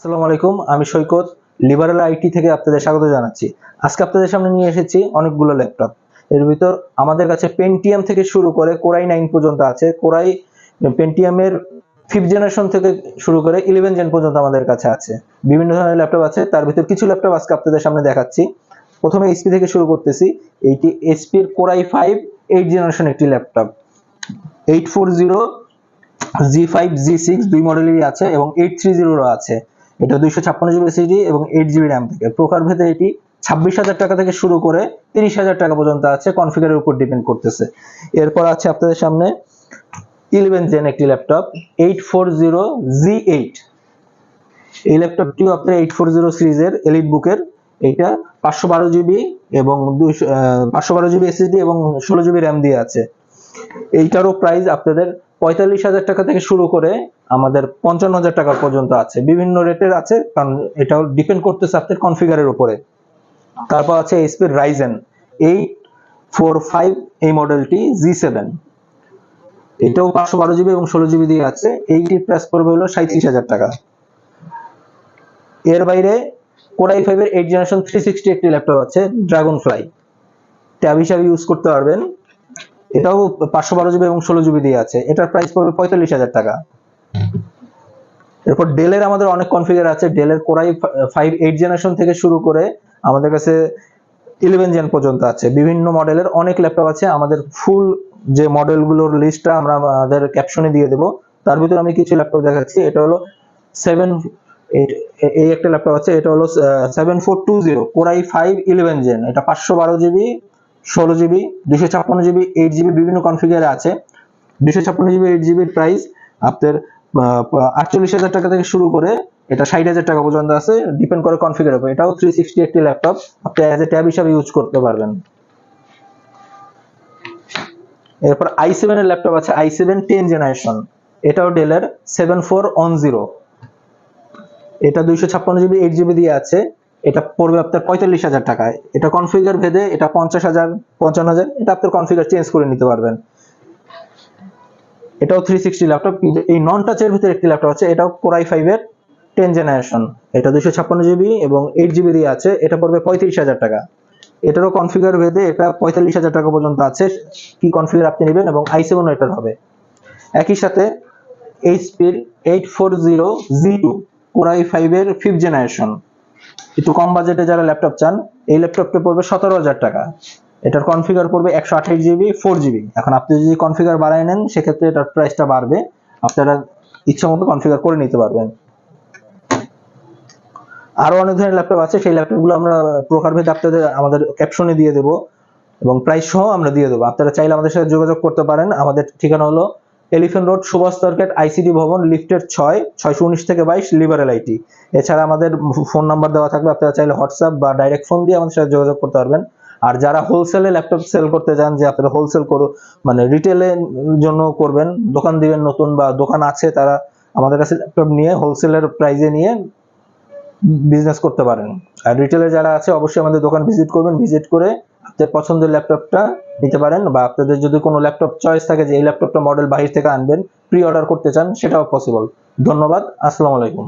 আসসালামু আলাইকুম, আমি সৈকত লিবারেল আইটি থেকে আপনাদের স্বাগত জানাচ্ছি। আজকে আপনাদের সামনে নিয়ে এসেছি অনেকগুলো ল্যাপটপ। এর ভিতর আমাদের কাছে পেন্টিয়াম থেকে শুরু করে কোরাই 9 পর্যন্ত আছে। কোরাই পেন্টিয়ামের 5th জেনারেশন থেকে শুরু করে 11 জেন পর্যন্ত আমাদের কাছে আছে। বিভিন্ন ধরনের ল্যাপটপ আছে, তার ভিতর কিছু ল্যাপটপ আজকে আপনাদের সামনে দেখাচ্ছি। প্রথমে এইচপি থেকে শুরু করতেছি। এইটি এইচপির কোরাই 5 8 জেনারেশন একটি ল্যাপটপ। 840 G5 G6 দুই মডেলেরই আছে এবং 830 আছে। এটা 256 জিবি এসএসডি এবং 8 জিবি র্যাম থেকে। প্রকারভেদে এটি 26,000 টাকা থেকে শুরু করে 30,000 টাকা পর্যন্ত আছে, কনফিগারের উপর ডিপেন্ড করতেছে। এরপর আছে আপনাদের সামনে 11 জেন একটি ল্যাপটপ 840 Z8। এই ল্যাপটপটিও আপনার 840 সিরিজের এলিট বুকের। এটা 512 জিবি এবং 512 জিবি এসএসডি এবং 16 জিবি র্যাম দিয়ে আছে। এইটারও প্রাইস আপনাদের 45,000 টাকা থেকে শুরু করে আমাদের 55,000 টাকা পর্যন্ত আছে। বিভিন্ন রেটের আছে, কারণ এটাও ডিপেন্ড করতেছে আপনার কনফিগারের উপরে। তারপর আছে এইচপির রাইজেন 845 এই মডেলটি G7। এটাও 512 জিবি এবং 16 জিবি দিয়ে আছে। এইটির প্রাইস পড়বে হলো 37,000 টাকা। এর বাইরে কোরাই 5 এর 8 জেনারেশন 360 একটি ল্যাপটপ আছে, ড্রাগন ফ্লাই। ট্যাব হিসাবে ইউজ করতে পারবেন। এটাও 512 জিবি এবং 16 জিবি দিয়ে আছে। এটার প্রাইস পড়বে 45,000 টাকা। এরপর ডেলের আমাদের অনেক কনফিগার আছে। ডেলের কোরাই 5 8 জেনারেশন থেকে শুরু করে আমাদের কাছে 11 জেন পর্যন্ত আছে। বিভিন্ন মডেলের অনেক ল্যাপটপ আছে। আমাদের ফুল যে মডেলগুলোর লিস্টটা আমরা আমাদের ক্যাপশনে দিয়ে দেব। তার ভিতরে আমি কিছু ল্যাপটপ দেখাচ্ছি। এটা হলো 7 এই একটা ল্যাপটপ আছে, এটা হলো 7420 কোরাই 5 11 জেন। এটা 512 জিবি 16 জিবি 256 জিবি 8 জিবি বিভিন্ন কনফিগারে আছে। 256 জিবি 8 জিবির প্রাইস আপনার 48,000 টাকা থেকে শুরু করে এটা 60,000 টাকা পর্যন্ত আছে, ডিপেন্ড করে কনফিগারের উপর। এটাও 360 একটি ল্যাপটপ, আপনি অ্যাজ এ ট্যাব হিসাবে ইউজ করতে পারবেন। এরপর i7 এর ল্যাপটপ আছে, i7 10 জেনারেশন। এটাও ডেলের 7410। এটা 256 জিবি 8 জিবি দিয়ে আছে। এটা পড়বে আপনার 45,000 টাকায়। এটা কনফিগার ভেদে এটা 50,000 55,000, এটা আপনার কনফিগার চেঞ্জ করে নিতে পারবেন। এটাও 360 ল্যাপটপ। এই নন টাচের ভিতরে একটি ল্যাপটপ আছে, এটাও কোরাই 5 এর 10 জেনারেশন। এটা 256 জিবি এবং 8 জিবি দিয়ে আছে। এটা পড়বে 35,000 টাকা। এটারও কনফিগার ভেদে এটা 45,000 টাকা পর্যন্ত আছে, কি কনফিগার আপনি নেবেন, এবং i7 এটার হবে। একই সাথে এইচপির 840 Z2 কোরাই 5 এর 5th জেনারেশন। একটু কম বাজেটে যারা ল্যাপটপ চান, এই ল্যাপটপটা পড়বে 17,000 টাকা। এটার কনফিগার পড়বে 128 জিবি 4 জিবি। এখন আপনি যদি কনফিগার বাড়ায় নেন, সেক্ষেত্রে এটার প্রাইসটা বাড়বে। আপনারা ইচ্ছা মতো কনফিগার করে নিতে পারবেন। আরো অনেক ধরনের ল্যাপটপ আছে, সেই ল্যাপটপগুলো আমরা প্রকারভেদে আপনাদের আমাদের ক্যাপশনে দিয়ে দেবো এবং প্রাইস সহ আমরা দিয়ে দেবো। আপনারা চাইলে আমাদের সাথে যোগাযোগ করতে পারেন। আমাদের ঠিকানা হলো Elephant Road, Subhash market, ICD ভবন, লিফটের 619 থেকে 22, লিবারেল আইটি। এছাড়া আমাদের ফোন নাম্বার দেওয়া থাকবে, আপনারা চাইলে হোয়াটসঅ্যাপ বা ডাইরেক্ট ফোন দিয়ে আমাদের সাথে যোগাযোগ করতে পারবেন। আর যারা হোলসেলে ল্যাপটপ সেল করতে চান, যে আপনারা হোলসেল মানে রিটেলের জন্য করবেন, দোকান দিবেন নতুন বা দোকান আছে, তারা আমাদের কাছে ল্যাপটপ নিয়ে হোলসেলের প্রাইসে নিয়ে বিজনেস করতে পারেন। আর রিটেলে যারা আছে, অবশ্যই আমাদের দোকান ভিজিট করবেন। ভিজিট করে আপনাদের পছন্দের ল্যাপটপটা নিতে পারেন, বা আপনাদের যদি কোনো ল্যাপটপ চয়েস থাকে যে এই ল্যাপটপটা মডেল বাহির থেকে আনবেন, প্রি অর্ডার করতে চান, সেটাও পসিবল। ধন্যবাদ। আসসালামু আলাইকুম।